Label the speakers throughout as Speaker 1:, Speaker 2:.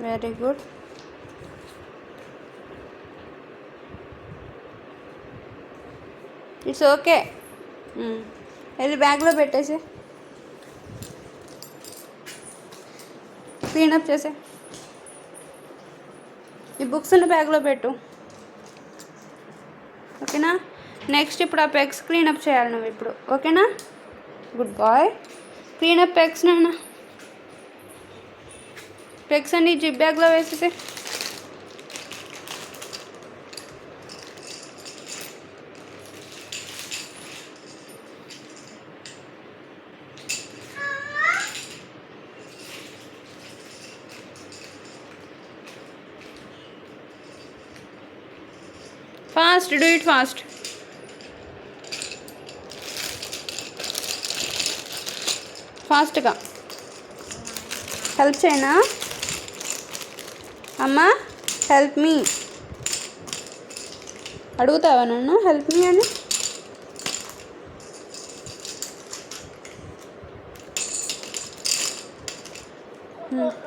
Speaker 1: Very good. It's okay. వెళ్ళి బ్యాగ్లో పెట్టేసి క్లీనప్ చేసే. ఈ బుక్స్ ఉన్న బ్యాగ్లో పెట్టు. ఓకేనా? నెక్స్ట్ ఇప్పుడు ఆ పెగ్స్ క్లీనప్ చేయాలి నువ్వు ఇప్పుడు. ఓకేనా? Good boy. క్లీనప్ పెగ్స్ నాన్న. పెగ్స్ అన్ని జిప్ బ్యాగ్లో వేసేసి. Fast, do it fast. ఫాస్ట్గా. హెల్ప్ చేయనా అమ్మా? హెల్ప్ మీ అడుగుతావా నన్ను హెల్ప్ మీ అని?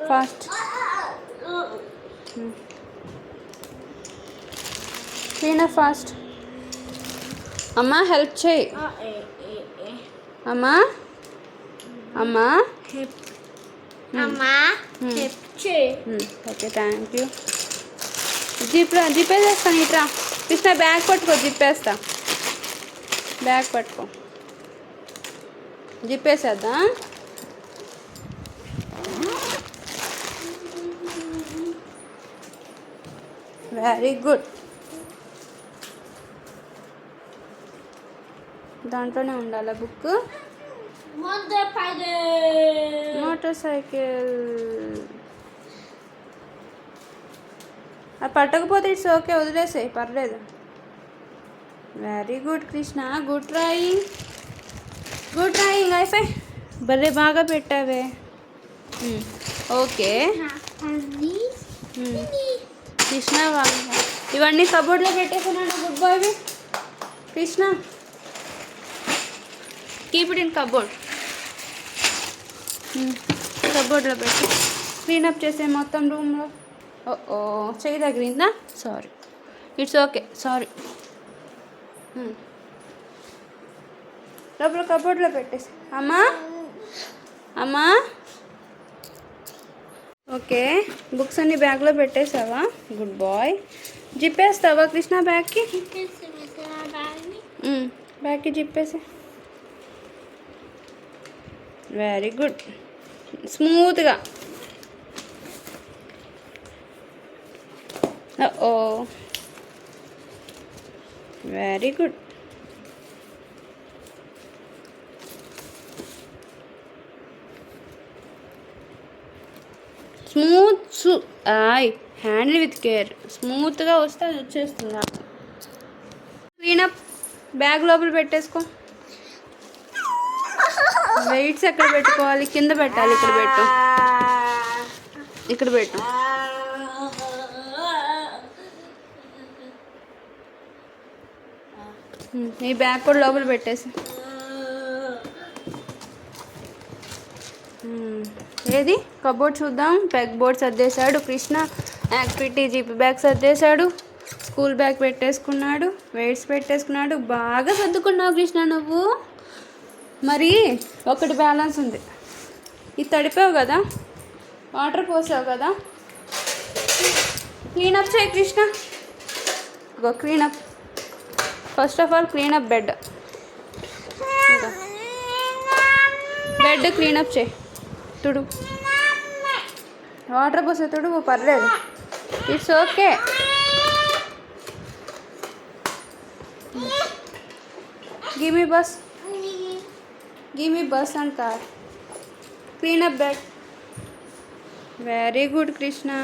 Speaker 1: ఫాస్ట్. Clean up fast. అమ్మా హెల్ప్ చేయి. అమ్మా అమ్మా ఓకే, థ్యాంక్ యూ. జిప్పేసేస్తాను. ఇట్రా కృష్ణ, బ్యాగ్ పట్టుకో. జిప్పేస్తా. బ్యాగ్ పట్టుకో. జిప్పేసేద్దా? Very good. దాంట్లోనే ఉండాలా బుక్? Motor cycle. అది పట్టకపోతే ఇట్స్ ఓకే, వదిలేసేయి, పర్లేదు. Very good Krishna, good drawing. Good drawing. అయిపోయి భలే బాగా పెట్టావే. ఓకే కృష్ణ, ఇవన్నీ కబోర్డ్లో పెట్టేసాను. Good boy Krishna. Keep it in cupboard. కబోర్డ్లో పెట్టి క్లీనప్ చేసే మొత్తం రూమ్లో. ఓ చెయ్యి తగిలిందా? Sorry, it's okay, sorry. లోపల కబోర్డ్లో పెట్టేసి. అమ్మా అమ్మా. ఓకే, బుక్స్ అన్ని బ్యాగ్లో పెట్టేసావా? Good boy. జిప్పేస్తావా కృష్ణ బ్యాగ్కి? బ్యాగ్కి జిప్పేసి. Very good. స్మూత్గా. Oh very good. Smooth. Handle with care. స్మూత్గా వస్తే అది వచ్చేస్తుంది. క్లీనప్. బ్యాగ్ లోపల పెట్టేసుకో. వెయిట్స్ ఎక్కడ పెట్టుకోవాలి? కింద పెట్టాలి. ఇక్కడ పెట్టు, ఇక్కడ పెట్టు. ఈ బ్యాగ్ కూడా లోపల పెట్టేసి. ఏది కబోర్డ్ చూద్దాం. పెగ్ బోర్డ్ సర్దేశాడు కృష్ణ. యాక్టివిటీ జిప్ బ్యాగ్ సర్దేశాడు. స్కూల్ బ్యాగ్ పెట్టేసుకున్నాడు. వెయిట్స్ పెట్టేసుకున్నాడు. బాగా సర్దుకున్నావు కృష్ణ నువ్వు. మరి ఒకటి బ్యాలెన్స్ ఉంది. ఇది తడిపావు కదా, వాటర్ పోసావు కదా. క్లీనప్ చేయి Krishna. Go cleanup. First of all cleanup bed. Bed cleanup చేయి. తుడు. వాటర్ పోసే తుడు, పర్లేదు. It's okay. Give me bus. Give me bus and car. Clean up bed. Very good, Krishna.